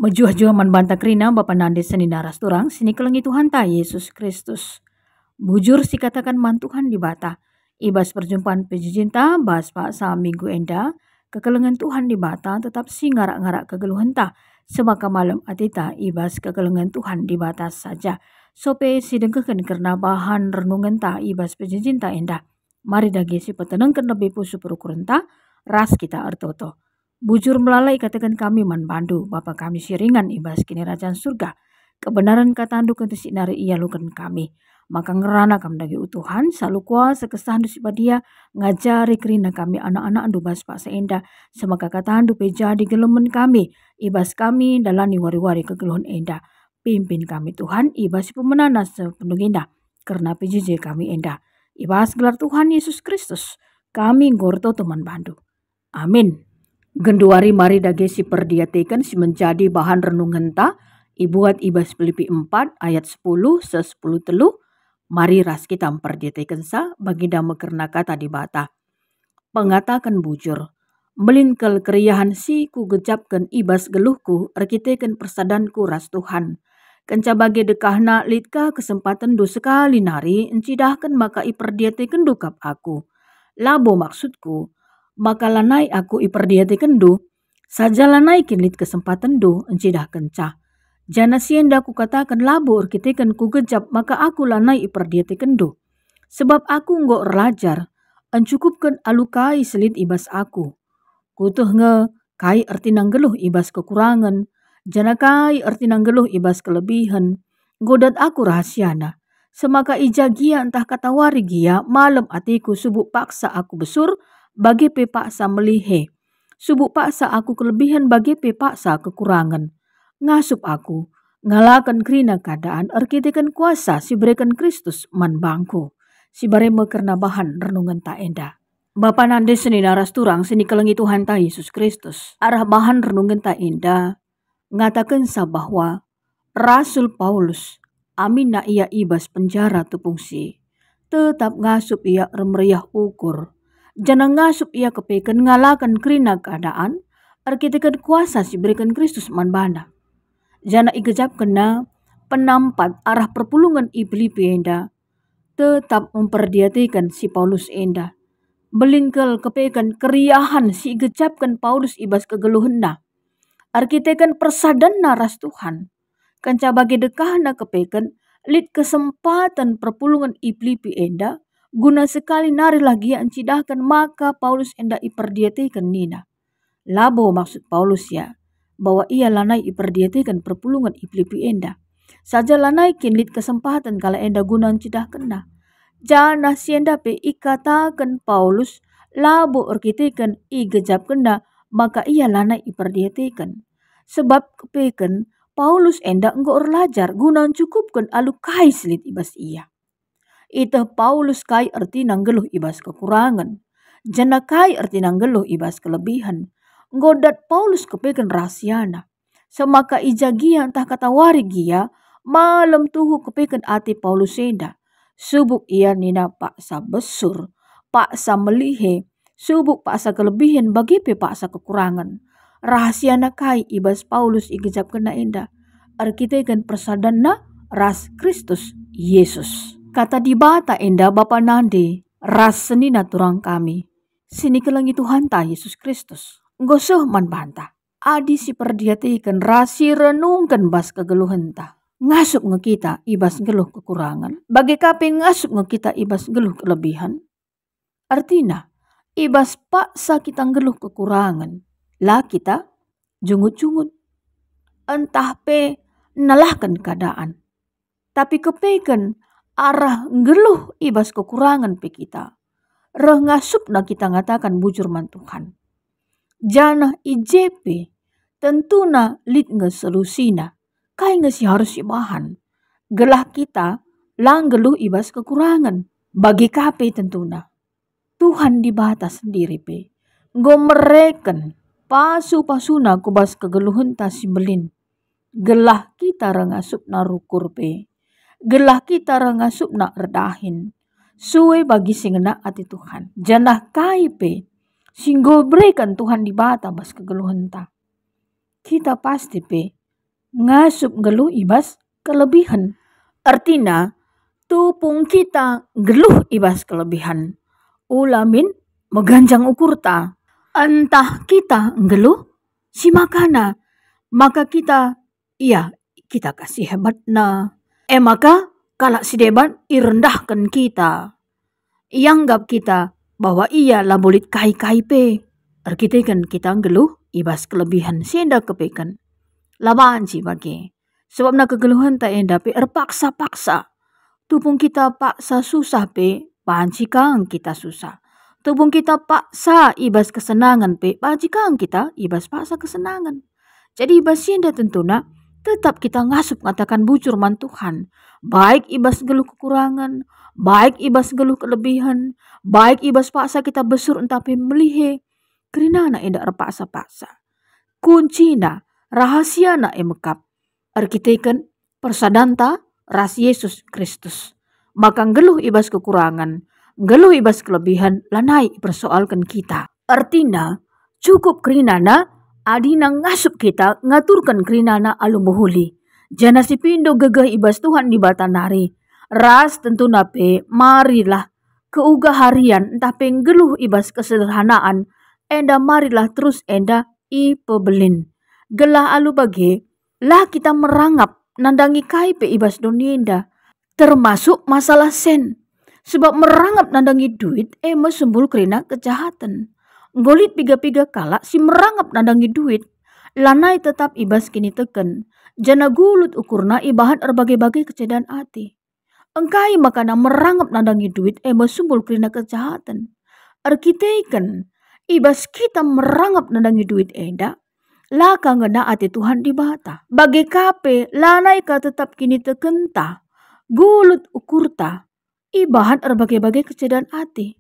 Mejuah-juah man banta krina bapa nande seni naras turang sini kelengi Tuhan ta Yesus Kristus. Bujur si katakan man Tuhan di bata. Ibas perjumpaan pejujinta bas pak sa minggu enda. Kekelengan Tuhan di bata tetap si ngarak-ngarak kegeluhan ta. Semaka malam atita ibas kekelengan Tuhan di bata saja. Sope si dengkeken karena bahan renungan ta ibas pejujinta enda. Mari dagi si petenengkan lebih pusu perukuran ta. Ras kita artoto. Bujur melalai katakan kami man bandu, Bapa kami siringan ibas kini kerajaan surga. Kebenaran kata andu kentu sinari ia lukan kami. Maka ngerana kami dagi utuhan, selalu kuasa kesahandu sipadia, ngajari kerina kami anak-anak andu bas pak seenda, semaka kata andu pejadi gelemen kami, ibas kami dalani wari-wari kegeluhan enda. Pimpin kami Tuhan, ibas pemenana sepenuh enda, karena pejije kami enda. Ibas gelar Tuhan Yesus Kristus, kami gorto teman bandu. Amin. Genduari mari dage si perdiatekan si menjadi bahan renungan ta ibuat ibas Filipi 4 ayat 10 se 10 telu. Mari ras kita memperdiatekan sa bagi dama kerna kata di bata. Pengatakan bujur. Melingkel keriahan si ku gejapkan ibas geluhku arkitekan persadanku ras Tuhan. Kenca bagi dekahna litka kesempatan do sekali nari encidahkan maka iperdiatekan dukap aku. Labo maksudku. Maka lanai aku iperdiatekan do, saja lanai kinlit kesempatan do encidah kenca. Jana sienda ku katakan labo arkitekan ku gejap maka aku lanai iperdiatekan do. Sebab aku nggo relajar, encukupkan alukai selit ibas aku. Kutuh nge kai arti nanggeluh ibas kekurangan, jana kai arti nanggeluh ibas kelebihan, godat aku rahasiana. Semaka ija gia entah kata wari gia malam atiku subuk paksa aku besur, bagi pe paksa melihe. Subuk paksa aku kelebihan bagi pe paksa kekurangan. Ngasup aku, ngalakan kerina keadaan arkitekan kuasa si berikan Kristus man bangku. Si barema karena bahan renungan tak enda. Bapa nande seni naras turang seni kelengi Tuhan ta Yesus Kristus. Arah bahan renungan tak enda. Ngatakan sa bahwa Rasul Paulus amin na ia ibas penjara tupung si. Tetap ngasup ia remeriah ukur. Jangan ngasup ia kepekan ngalakan kerina keadaan, arkitekan kuasa si berikan Kristus man bana. Jana igejap kena penampat arah perpulungan Filipi enda, tetap memperdiatikan si Paulus enda. Belingkel kepekan keriahan si igejapkan Paulus ibas kegeluhenda. Arkitekan persadan naras Tuhan. Kanca bagi dekahna kepekan, lit kesempatan perpulungan Filipi enda, guna sekali nari lagi yang encidahkan maka Paulus enda iperdiatekan nina. Labo maksud Paulus ya, bahwa ia lanai iperdiatekan perpulungan Filipi enda. Saja lanai kinlit kesempatan kala enda guna encidahkan na. Jana sienda pe ikatakan Paulus, labo arkitekan igejapkan na, maka ia lanai iperdiatekan. Sebab kepekan Paulus enda enggo orlajar guna cukupkan alukai selit ibas ia. Ita Paulus kai arti nanggeluh ibas kekurangan. Jana kai arti nanggeluh ibas kelebihan. Godat Paulus kepekan rahasiana. Semaka ijagia entah kata wari gia, malam tuhu kepekan ati Paulus enda. Subuk ia nina paksa besur, paksa melihe, subuk paksa kelebihan bagi pe paksa kekurangan. Rahasiana kai ibas Paulus igejap kena enda. Arkitekan persadanna ras Kristus Yesus. Kata di bata enda bapa nande, ras seni naturang kami. Sini kelengi Tuhan ta Yesus Kristus. Ngosoh man banta. Adi si perdiatikan rasi renungkan bas kegeluhan ta. Ngasup nge kita ibas geluh kekurangan. Bagi kape ngasup nge kita ibas geluh kelebihan. Artina, ibas paksa kita geluh kekurangan. Lah kita jungut-jungut. Entah pe nalahkan keadaan. Tapi kepekan arah geluh ibas kekurangan pe kita. Reh ngasup na kita ngatakan bujur man Tuhan. Jana IJP tentuna lit nge solusina. Kai nge si harus ibahan. Gelah kita lang geluh ibas kekurangan. Bagi kape tentuna. Tuhan di batas sendiri pe. Ngomereken pasu-pasuna kubas kegeluhan ta simbelin. Gelah kita rengasup na rukur pe. Gelah kita rengasup na redahin. Suwe bagi singena ati Tuhan. Janah kaipe. Singgo berikan Tuhan di bata bas kegeluhan ta. Kita pasti pe ngasup geluh ibas kelebihan. Artina tupung kita geluh ibas kelebihan. Ulamin meganjang ukurta. Entah kita geluh si makana. Maka kita kasih hebatna. Maka kalak si deban irendahkan kita. Ianggap kita bahwa ia lah bolit kai-kai pe. Arkitekan kita geluh ibas kelebihan senda kepekan. Labaan si bagi. Sebab na kegeluhan tak enda pe erpaksa-paksa. Tupung kita paksa susah pe, panci kang kita susah. Tupung kita paksa ibas kesenangan pe, panci kang kita ibas paksa kesenangan. Jadi ibas senda tentuna tetap kita ngasup ngatakan bujur man Tuhan. Baik ibas geluh kekurangan, baik ibas geluh kelebihan, baik ibas paksa kita besur entah pe melihe. Kerina na enda erpaksa-paksa. Kunci na rahasia na emekap. Arkiteken persadanta ras Yesus Kristus. Maka geluh ibas kekurangan, geluh ibas kelebihan lanai persoalkan kita. Artinya cukup kerinana adina ngasup kita ngaturkan kerinana alum bohuli. Jana si pindo gegah ibas Tuhan di batanari. Ras tentu nape marilah keuga harian entah penggeluh ibas kesederhanaan. Enda marilah terus enda ipebelin. Gelah alu bage lah kita merangap nandangi kai pe ibas donienda. Termasuk masalah sen. Sebab merangap nandangi duit mesumbul kerina kejahatan. Golit piga-piga kala si merangap nandangi duit. Lanai tetap ibas kini teken. Jana gulut ukurna ibahan erbagai-bagai kecedaan hati. Engkai makana merangap nandangi duit mesumbul kerina kejahatan. Arkiteken ibas kita merangap nandangi duit enda. Laka ngena ati Tuhan di bata. Bagi kape lanai ka tetap kini tekenta. Gulut ukurta. Ibahan erbagai-bagai kecedaan hati.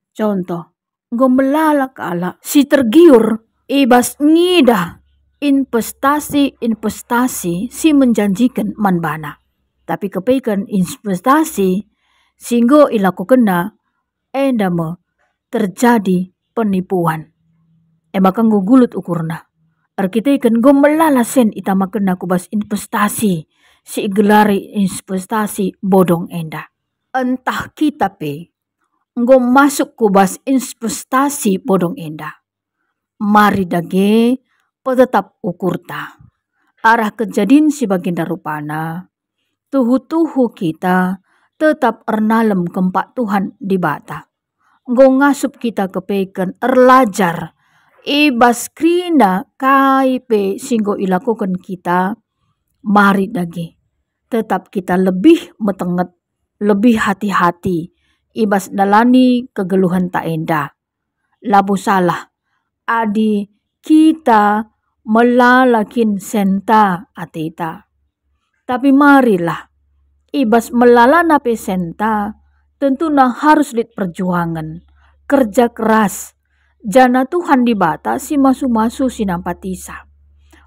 Contoh. Gomelala kala si tergiur. Ibas ngidah. Investasi si menjanjikan manbana. Tapi kepaikan investasi singgo ilaku kena endame terjadi penipuan. Makang gulut ukurna. Arkiteken gomelala sen itama kena kubas investasi. Si gelari investasi bodong enda. Entah kita pe masuk kubas investasi bodong enda. Mari dage petetap ukurta. Arah kejadian si baginda rupana. Tuhu-tuhu kita tetap ernalem kempak Tuhan di bata. Ngasup kita kepeken erlajar. Ibas krina kaipe singgo ilakukan kita. Mari dage. Tetap kita lebih metenget. Lebih hati-hati. Ibas dalani kegeluhan tak enda. Labu salah. Adi kita melalakin senta atita. Tapi marilah. Ibas melala nape senta. Tentunya harus lit perjuangan. Kerja keras. Jana Tuhan di bata si masu-masu sinampatisa.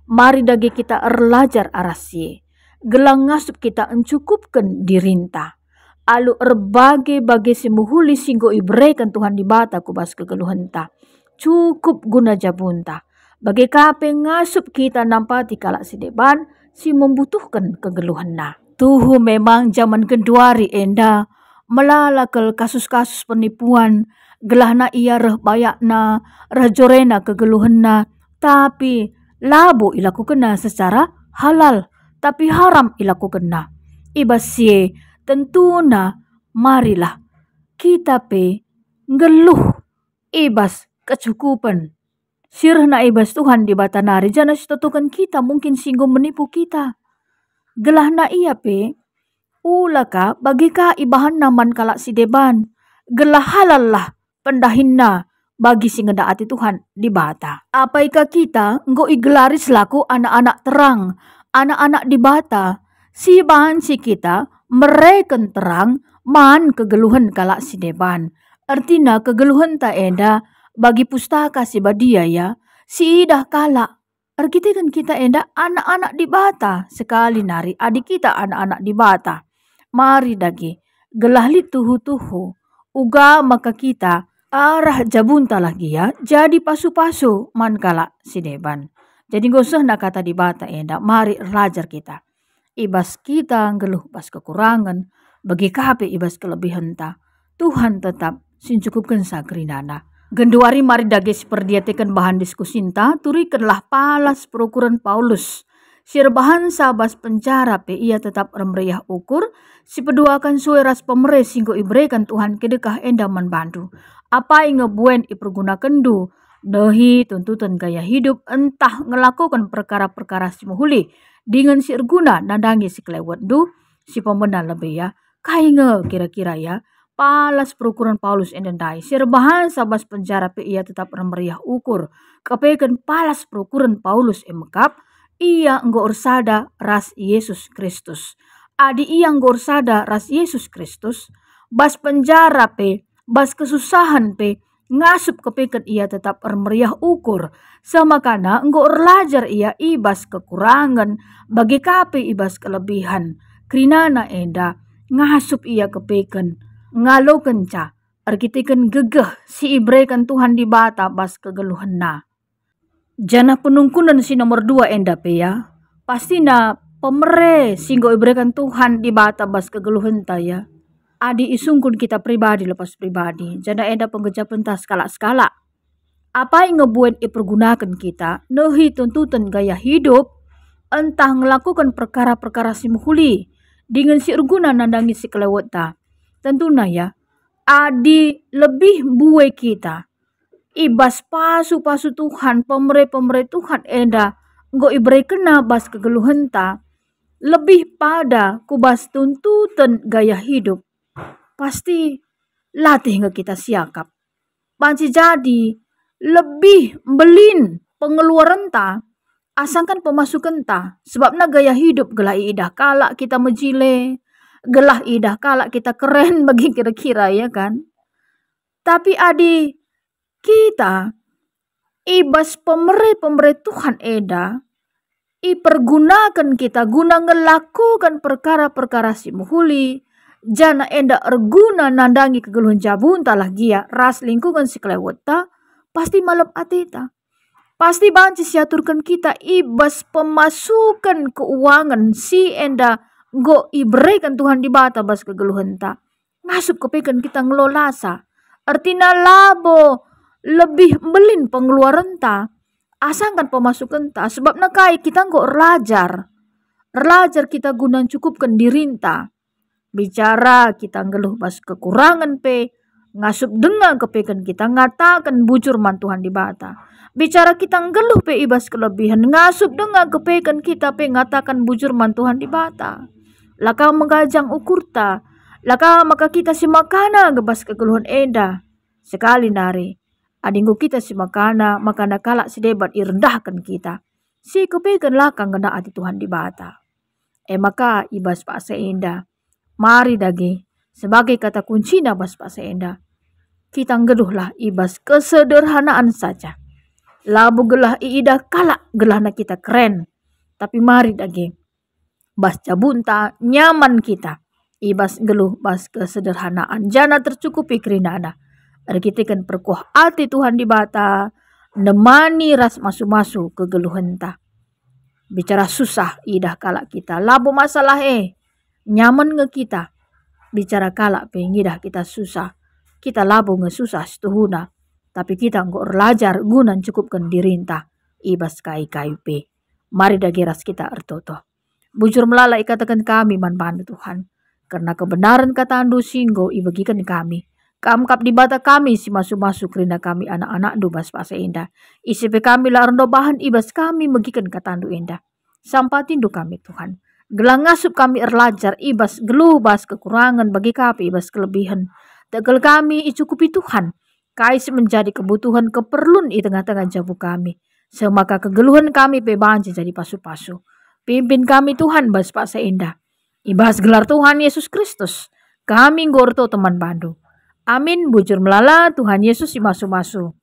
Mari dagi kita erlajar arasye. Gelang ngasup kita encukupkan dirinta. Alu erbagai-bagai semuhuli singgo ibrekan Tuhan di bata kubas kegeluhenta. Cukup guna jabunta. Bagi kape ngasup kita nampati kalak si deban si membutuhkan kegeluhanna. Tuhu memang zaman kenduari enda melalakal kasus-kasus penipuan. Gelahna ia reh bayakna, reh jorena kegeluhanna. Tapi labu ilakukanna secara halal. Tapi haram ilakukanna. Ibasye tentuna marilah kita pe ngeluh ibas kecukupan. Sirna ibas Tuhan di batanari jana sitotukan kita mungkin singgung menipu kita. Gelahna ia pe ulaka bagika ibahan naman kalak si deban. Gelah halal lah pendahinna bagi si ngeda ati Tuhan di bata. Apaika kita nggo igelari selaku anak-anak terang. Anak-anak di bata. Si bahan si kita mereken terang man kegeluhan kalak si deban. Artinya kegeluhan tak enda bagi pustaka si badia ya. Si idah kalak. Arkitekan kita enda anak-anak di bata. Sekali nari adik kita anak-anak di bata. Mari dagi gelahli tuhu-tuhu. Uga maka kita arah jabunta lagi ya. Jadi pasu-pasu man kalak si deban. Jadi goseh nak kata di bata enda, mari rajar kita. Ibas kita ngeluh pas kekurangan, bagi kape ibas kelebihan ta. Tuhan tetap sincukupkan sagrinana. Genduari mari dage seperdiatekan bahan diskusinta, turikanlah palas perukuran Paulus. Sirbahan sabas penjara pe ia tetap remeriah ukur, si peduakan sueras pemere singgo ibrekan Tuhan kedekah enda manbantu. Apa yang ngebuen ipergunakan du, dehi tuntutan gaya hidup entah ngelakukan perkara-perkara si muhuli, dengan si erguna nadangi si kelewat du, si pembenar lebih ya, kainge kira-kira ya, palas perukuran Paulus endendai, sirbahan sabas penjara pe ia tetap remeriah ukur, kepekan palas perukuran Paulus emekap, ia nggo ursada ras Yesus Kristus. Adi ia nggo ursada ras Yesus Kristus, bas penjara pe, bas kesusahan pe, ngasup kepekan ia tetap remeriah ukur. Semakana nggo urlajar ia ibas kekurangan, bagi kape ibas kelebihan. Krinana enda, ngasup ia kepekan, ngalo kenca, arkitekan gegeh si ibrekan Tuhan di bata bas kegeluhan na. Jana penungkunan si nomor 2 enda pe ya. Pasti na pemere singgo ibrekan Tuhan di bata bas kegeluhan ta ya. Adi isungkun kita pribadi lepas pribadi. Jana enda penggejapan ta skala-skala. Apa yang ngebuat ipergunakan kita, nehi tuntutan gaya hidup, entah ngelakukan perkara-perkara si muhuli, dengan si urguna nandangi si kelewat ta. Tentunya ya, adi lebih buai kita. Ibas pasu-pasu Tuhan, pemere-pemere Tuhan enda, nggo ibrei kena bas kegeluhan ta, lebih pada kubas tuntutan gaya hidup. Pasti latih nge kita siakap. Banci jadi lebih belin pengeluaran ta, asangkan pemasukan ta. Sebabnya gaya hidup gelah idah kalak kita mejile, gelah idah kalak kita keren bagi kira-kira ya kan. Tapi adi kita ibas pemere-pemere Tuhan eda, ipergunakan kita guna ngelakukan perkara-perkara si muhuli, jana enda erguna nandangi kegeluhan jabun talah gia ras lingkungan si kelewat ta, pasti malam atita. Pasti banci siaturkan kita ibas pemasukan keuangan si enda go ibrekan Tuhan di bata bas kegeluhan ta. Ngasup kepekan kita ngelolasa. Artinya labo lebih belin pengeluaran ta, asangkan pemasukan ta, sebab nakai kita nggo erlajar kita guna cukupkan dirinta. Bicara kita ngeluh bas kekurangan pe, ngasup dengar kepekan kita ngatakan bujur man Tuhan di bata. Bicara kita ngeluh pe ibas kelebihan, ngasup dengar kepekan kita pe ngatakan bujur man Tuhan di bata. Laka menggajang ukur ta, laka maka kita si makana ngebas kegeluhan eda. Sekali nari, adinggu kita si makana kalak si debat irendahkan kita. Si kepekan lakang ngena ati Tuhan di bata. Maka ibas pak seenda. Mari dagi sebagai kata kunci na bas pak seenda. Kita ngeduhlah ibas kesederhanaan saja. Labu gelah iidah kalak gelah na kita keren. Tapi mari dagi bas cabunta nyaman kita. Ibas geluh bas kesederhanaan. Jana tercukupi kerinana. Kita kan perkuah hati Tuhan di bata, nemani ras masu-masu kegeluhan ta. Bicara susah idah kalak kita, labu masalah nyaman nge kita. Bicara kalak pengidah kita susah, kita labu nge susah setuhuna. Tapi kita nggo erlajar gunan cukupkan dirinta, ibas kai-kayu pe. Mari dageras kita ertoto. Bujur melalai katakan kami manbantu Tuhan, karena kebenaran kata andu singgo ibagikan kami. Kamkap di bata kami si masu-masu kerina kami anak-anak du bas pase indah. Isipe kami la rendo bahan ibas kami megikan katandu indah. Sampatin du kami Tuhan. Gelang ngasup kami erlajar ibas geluh bas kekurangan bagi kami ibas kelebihan. Tegel kami icukupi Tuhan. Kais menjadi kebutuhan keperluan di tengah-tengah jabu kami. Semaka kegeluhan kami pebanci jadi pasu-pasu. Pimpin kami Tuhan bas pase indah. Ibas gelar Tuhan Yesus Kristus. Kami ngorto teman bandu. Amin, bujur melala Tuhan Yesus si masu-masu.